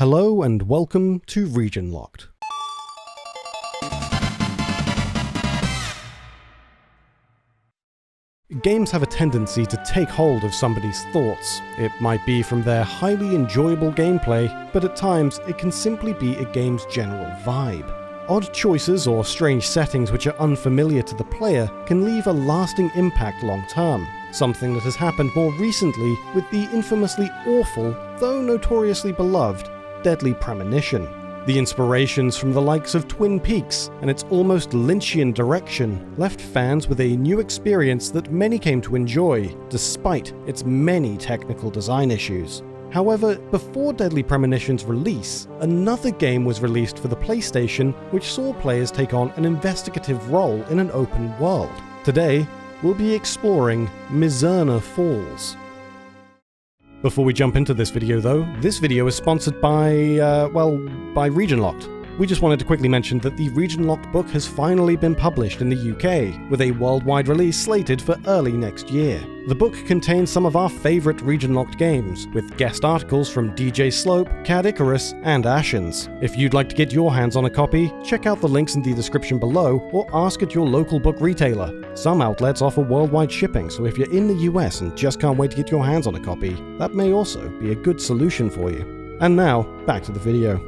Hello and welcome to Region Locked. Games have a tendency to take hold of somebody's thoughts. It might be from their highly enjoyable gameplay, but at times it can simply be a game's general vibe. Odd choices or strange settings which are unfamiliar to the player can leave a lasting impact long term, something that has happened more recently with the infamously awful, though notoriously beloved, Dead Premonition. The inspirations from the likes of Twin Peaks and its almost Lynchian direction left fans with a new experience that many came to enjoy, despite its many technical design issues. However, before Dead Premonition's release, another game was released for the PlayStation which saw players take on an investigative role in an open world. Today, we'll be exploring Mizzurna Falls. Before we jump into this video though, this video is sponsored by Region Locked. We just wanted to quickly mention that the Region Locked book has finally been published in the UK, with a worldwide release slated for early next year. The book contains some of our favourite Region Locked games, with guest articles from DJ Slope, Cad Icarus, and Ashens. If you'd like to get your hands on a copy, check out the links in the description below, or ask at your local book retailer. Some outlets offer worldwide shipping, so if you're in the US and just can't wait to get your hands on a copy, that may also be a good solution for you. And now, back to the video.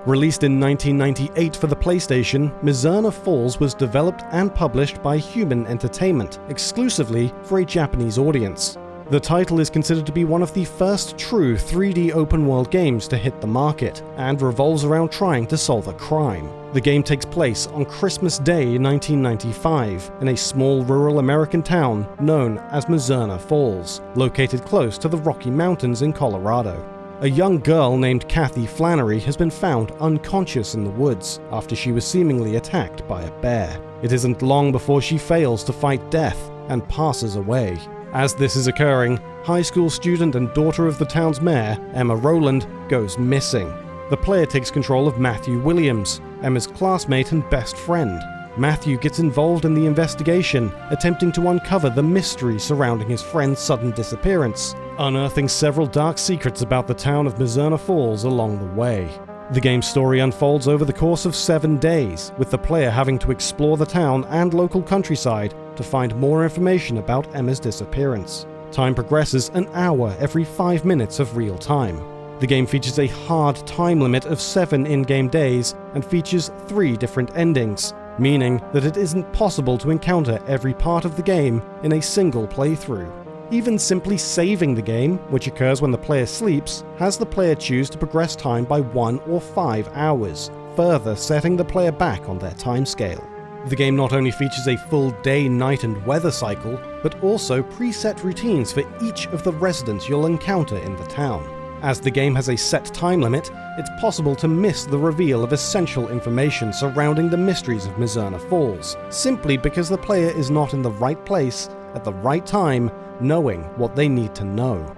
Released in 1998 for the PlayStation, Mizzurna Falls was developed and published by Human Entertainment, exclusively for a Japanese audience. The title is considered to be one of the first true 3D open-world games to hit the market, and revolves around trying to solve a crime. The game takes place on Christmas Day 1995, in a small rural American town known as Mizzurna Falls, located close to the Rocky Mountains in Colorado. A young girl named Kathy Flannery has been found unconscious in the woods after she was seemingly attacked by a bear. It isn't long before she fails to fight death and passes away. As this is occurring, high school student and daughter of the town's mayor, Emma Rowland, goes missing. The player takes control of Matthew Williams, Emma's classmate and best friend. Matthew gets involved in the investigation, attempting to uncover the mystery surrounding his friend's sudden disappearance, unearthing several dark secrets about the town of Mizzurna Falls along the way. The game's story unfolds over the course of 7 days, with the player having to explore the town and local countryside to find more information about Emma's disappearance. Time progresses an hour every 5 minutes of real time. The game features a hard time limit of 7 in-game days and features 3 different endings, meaning that it isn't possible to encounter every part of the game in a single playthrough. Even simply saving the game, which occurs when the player sleeps, has the player choose to progress time by 1 or 5 hours, further setting the player back on their timescale. The game not only features a full day, night, and weather cycle, but also preset routines for each of the residents you'll encounter in the town. As the game has a set time limit, it's possible to miss the reveal of essential information surrounding the mysteries of Mizzurna Falls, simply because the player is not in the right place at the right time, knowing what they need to know.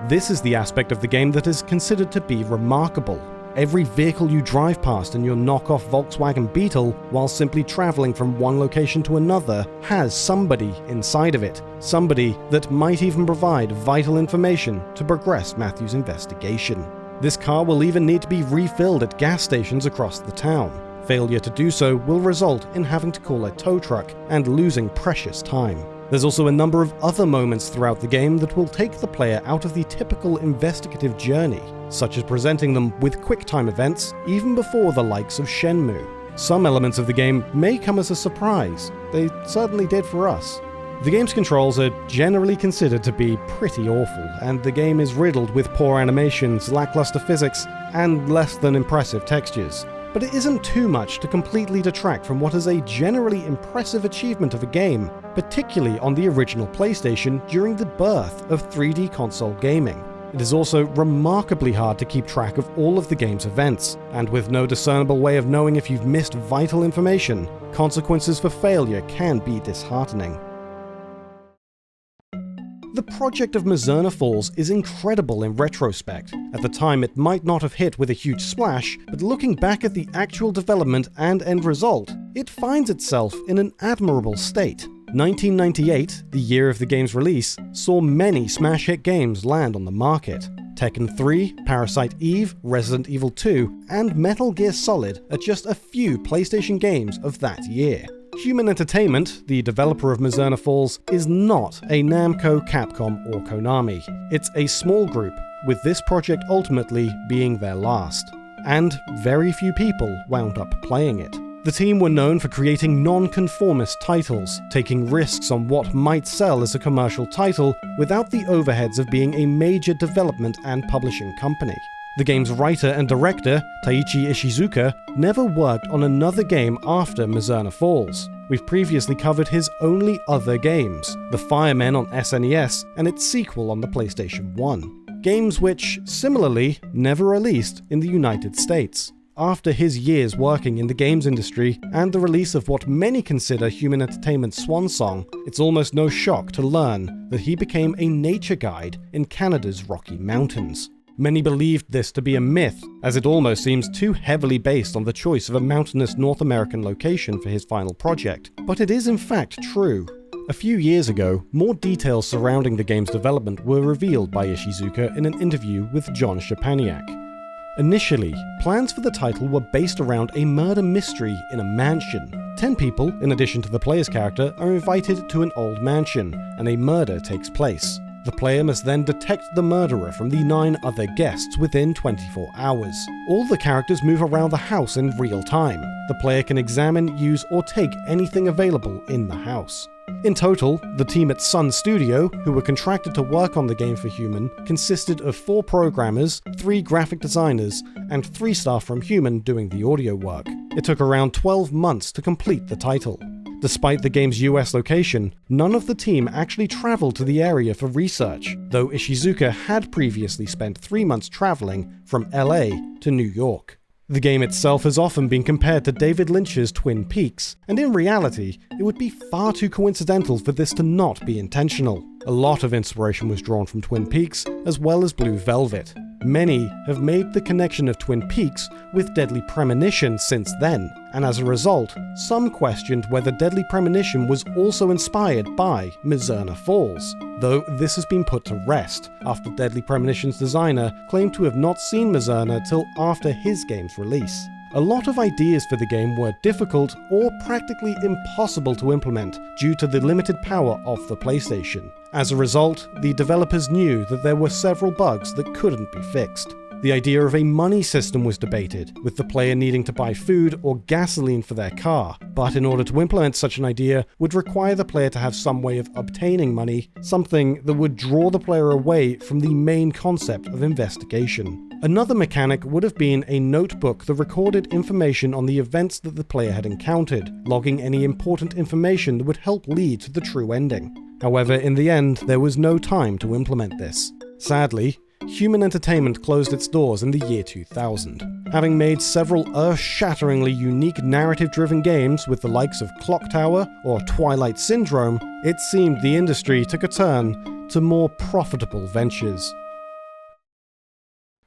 This is the aspect of the game that is considered to be remarkable. Every vehicle you drive past in your knockoff Volkswagen Beetle, while simply traveling from one location to another, has somebody inside of it. Somebody that might even provide vital information to progress Matthew's investigation. This car will even need to be refilled at gas stations across the town. Failure to do so will result in having to call a tow truck and losing precious time. There's also a number of other moments throughout the game that will take the player out of the typical investigative journey, such as presenting them with quick-time events even before the likes of Shenmue. Some elements of the game may come as a surprise. They certainly did for us. The game's controls are generally considered to be pretty awful, and the game is riddled with poor animations, lackluster physics, and less than impressive textures. But it isn't too much to completely detract from what is a generally impressive achievement of a game, particularly on the original PlayStation during the birth of 3D console gaming. It is also remarkably hard to keep track of all of the game's events, and with no discernible way of knowing if you've missed vital information, consequences for failure can be disheartening. The project of Mizzurna Falls is incredible in retrospect. At the time it might not have hit with a huge splash, but looking back at the actual development and end result, it finds itself in an admirable state. 1998, the year of the game's release, saw many smash hit games land on the market. Tekken 3, Parasite Eve, Resident Evil 2, and Metal Gear Solid are just a few PlayStation games of that year. Human Entertainment, the developer of Mizzurna Falls, is not a Namco, Capcom, or Konami. It's a small group, with this project ultimately being their last. And very few people wound up playing it. The team were known for creating non-conformist titles, taking risks on what might sell as a commercial title without the overheads of being a major development and publishing company. The game's writer and director, Taichi Ishizuka, never worked on another game after Mizzurna Falls. We've previously covered his only other games, The Firemen on SNES and its sequel on the PlayStation 1. Games which, similarly, never released in the United States. After his years working in the games industry and the release of what many consider Human Entertainment's swan song, it's almost no shock to learn that he became a nature guide in Canada's Rocky Mountains. Many believed this to be a myth, as it almost seems too heavily based on the choice of a mountainous North American location for his final project, but it is in fact true. A few years ago, more details surrounding the game's development were revealed by Ishizuka in an interview with John Szczepaniak. Initially, plans for the title were based around a murder mystery in a mansion. 10 people, in addition to the player's character, are invited to an old mansion, and a murder takes place. The player must then detect the murderer from the 9 other guests within 24 hours. All the characters move around the house in real time. The player can examine, use, or take anything available in the house. In total, the team at Sun Studio, who were contracted to work on the game for Human, consisted of 4 programmers, 3 graphic designers, and 3 staff from Human doing the audio work. It took around 12 months to complete the title. Despite the game's US location, none of the team actually traveled to the area for research, though Ishizuka had previously spent 3 months traveling from LA to New York. The game itself has often been compared to David Lynch's Twin Peaks, and in reality, it would be far too coincidental for this to not be intentional. A lot of inspiration was drawn from Twin Peaks, as well as Blue Velvet. Many have made the connection of Twin Peaks with Deadly Premonition since then, and as a result, some questioned whether Deadly Premonition was also inspired by Mizzurna Falls, though this has been put to rest, after Deadly Premonition's designer claimed to have not seen Mizzurna till after his game's release. A lot of ideas for the game were difficult or practically impossible to implement due to the limited power of the PlayStation. As a result, the developers knew that there were several bugs that couldn't be fixed. The idea of a money system was debated, with the player needing to buy food or gasoline for their car, but in order to implement such an idea would require the player to have some way of obtaining money, something that would draw the player away from the main concept of investigation. Another mechanic would have been a notebook that recorded information on the events that the player had encountered, logging any important information that would help lead to the true ending. However, in the end, there was no time to implement this. Sadly, Human Entertainment closed its doors in the year 2000. Having made several earth-shatteringly unique narrative-driven games with the likes of Clock Tower or Twilight Syndrome, it seemed the industry took a turn to more profitable ventures.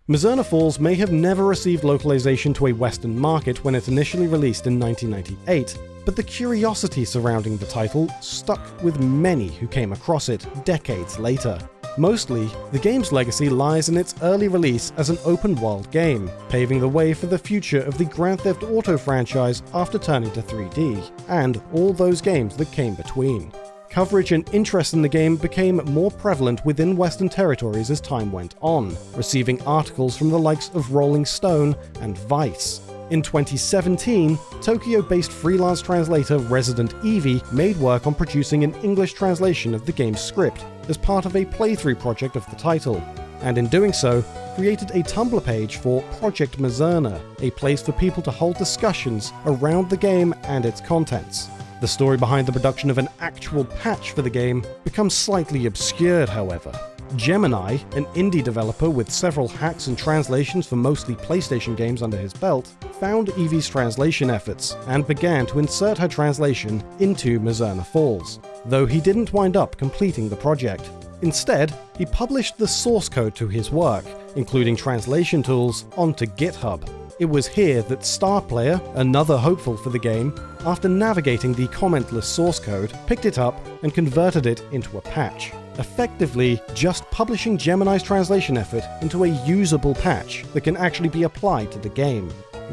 Mizzurna Falls may have never received localization to a Western market when it initially released in 1998, but the curiosity surrounding the title stuck with many who came across it decades later. Mostly, the game's legacy lies in its early release as an open-world game, paving the way for the future of the Grand Theft Auto franchise after turning to 3D, and all those games that came between. Coverage and interest in the game became more prevalent within Western territories as time went on, receiving articles from the likes of Rolling Stone and Vice. In 2017, Tokyo-based freelance translator Resident Evie made work on producing an English translation of the game's script as part of a playthrough project of the title, and in doing so, created a Tumblr page for Project Mizzurna, a place for people to hold discussions around the game and its contents. The story behind the production of an actual patch for the game becomes slightly obscured, however. Gemini, an indie developer with several hacks and translations for mostly PlayStation games under his belt, found Evie's translation efforts and began to insert her translation into Mizzurna Falls, though he didn't wind up completing the project. Instead, he published the source code to his work, including translation tools, onto GitHub. It was here that Starplayer, another hopeful for the game, after navigating the commentless source code, picked it up and converted it into a patch. effectively just publishing Gemini's translation effort into a usable patch that can actually be applied to the game.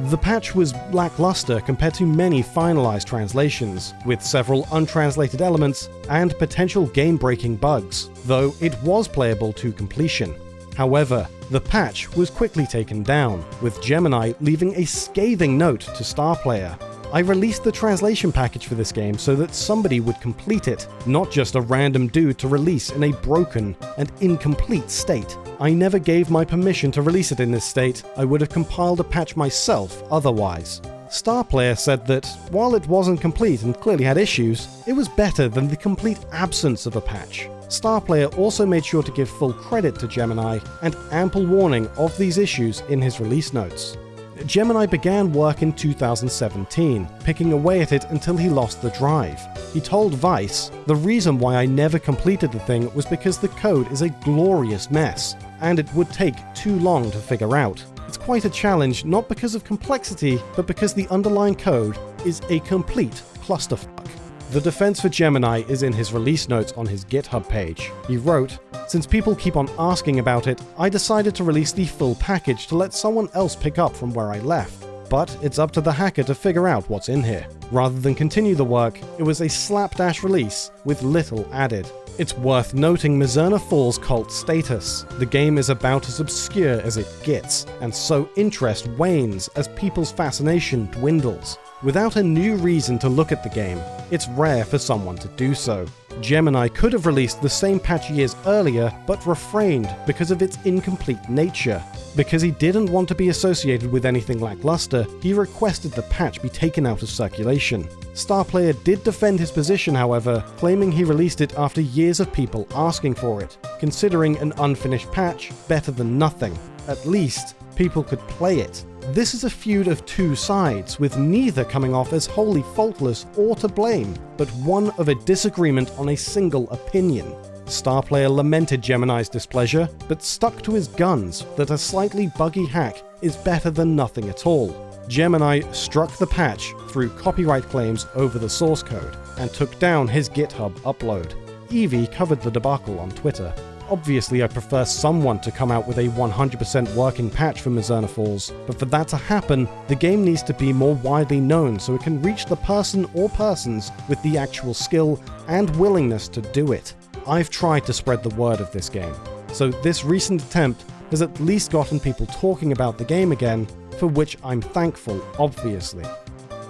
The patch was lackluster compared to many finalized translations, with several untranslated elements and potential game-breaking bugs, though it was playable to completion. However, the patch was quickly taken down, with Gemini leaving a scathing note to StarPlayer. I released the translation package for this game so that somebody would complete it, not just a random dude to release in a broken and incomplete state. I never gave my permission to release it in this state. I would have compiled a patch myself otherwise. StarPlayer said that, while it wasn't complete and clearly had issues, it was better than the complete absence of a patch. StarPlayer also made sure to give full credit to Gemini and ample warning of these issues in his release notes. Gemini began work in 2017, picking away at it until he lost the drive. He told Vice, "The reason why I never completed the thing was because the code is a glorious mess, and it would take too long to figure out. It's quite a challenge, not because of complexity, but because the underlying code is a complete clusterfuck." The defense for Gemini is in his release notes on his GitHub page. He wrote, "Since people keep on asking about it, I decided to release the full package to let someone else pick up from where I left. But it's up to the hacker to figure out what's in here. Rather than continue the work, it was a slapdash release with little added." It's worth noting Mizzurna Falls' cult status. The game is about as obscure as it gets, and so interest wanes as people's fascination dwindles. Without a new reason to look at the game, it's rare for someone to do so. Gemini could have released the same patch years earlier, but refrained because of its incomplete nature. Because he didn't want to be associated with anything lackluster, he requested the patch be taken out of circulation. StarPlayer did defend his position, however, claiming he released it after years of people asking for it, considering an unfinished patch better than nothing. At least, people could play it. This is a feud of two sides, with neither coming off as wholly faultless or to blame, but one of a disagreement on a single opinion. StarPlayer lamented Gemini's displeasure, but stuck to his guns that a slightly buggy hack is better than nothing at all. Gemini struck the patch through copyright claims over the source code, and took down his GitHub upload. Eevee covered the debacle on Twitter. Obviously, I prefer someone to come out with a 100% working patch for Mizzurna Falls, but for that to happen, the game needs to be more widely known so it can reach the person or persons with the actual skill and willingness to do it. I've tried to spread the word of this game, so this recent attempt has at least gotten people talking about the game again, for which I'm thankful, obviously.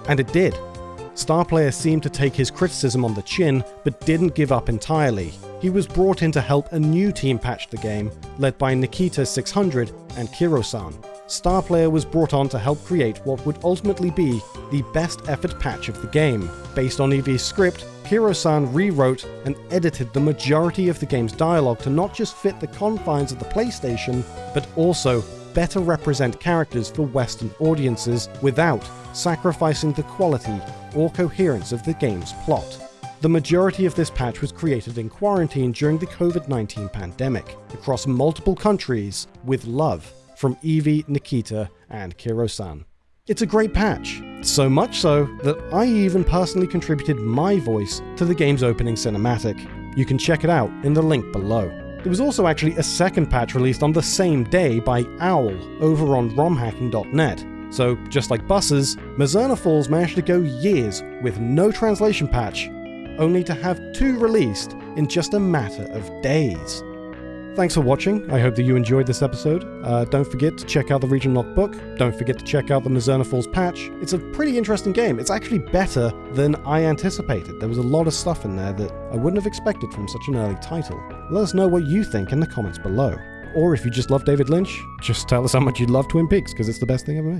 And it did. StarPlayer seemed to take his criticism on the chin, but didn't give up entirely. He was brought in to help a new team patch the game, led by Nikita600 and Kiro-san. StarPlayer was brought on to help create what would ultimately be the best effort patch of the game. Based on Eevee's script, Kiro-san rewrote and edited the majority of the game's dialogue to not just fit the confines of the PlayStation, but also better represent characters for Western audiences without sacrificing the quality or coherence of the game's plot. The majority of this patch was created in quarantine during the COVID-19 pandemic, across multiple countries, with love from Eevee, Nikita, and Kiro-san. It's a great patch, so much so that I even personally contributed my voice to the game's opening cinematic. You can check it out in the link below. There was also actually a second patch released on the same day by Owl over on romhacking.net. So, just like buses, Mizzurna Falls managed to go years with no translation patch, only to have two released in just a matter of days. Thanks for watching, I hope that you enjoyed this episode. Don't forget to check out the regional book, don't forget to check out the Mizzurna Falls patch. It's a pretty interesting game, it's actually better than I anticipated. There was a lot of stuff in there that I wouldn't have expected from such an early title. Let us know what you think in the comments below. Or if you just love David Lynch, just tell us how much you love Twin Peaks, because it's the best thing ever made.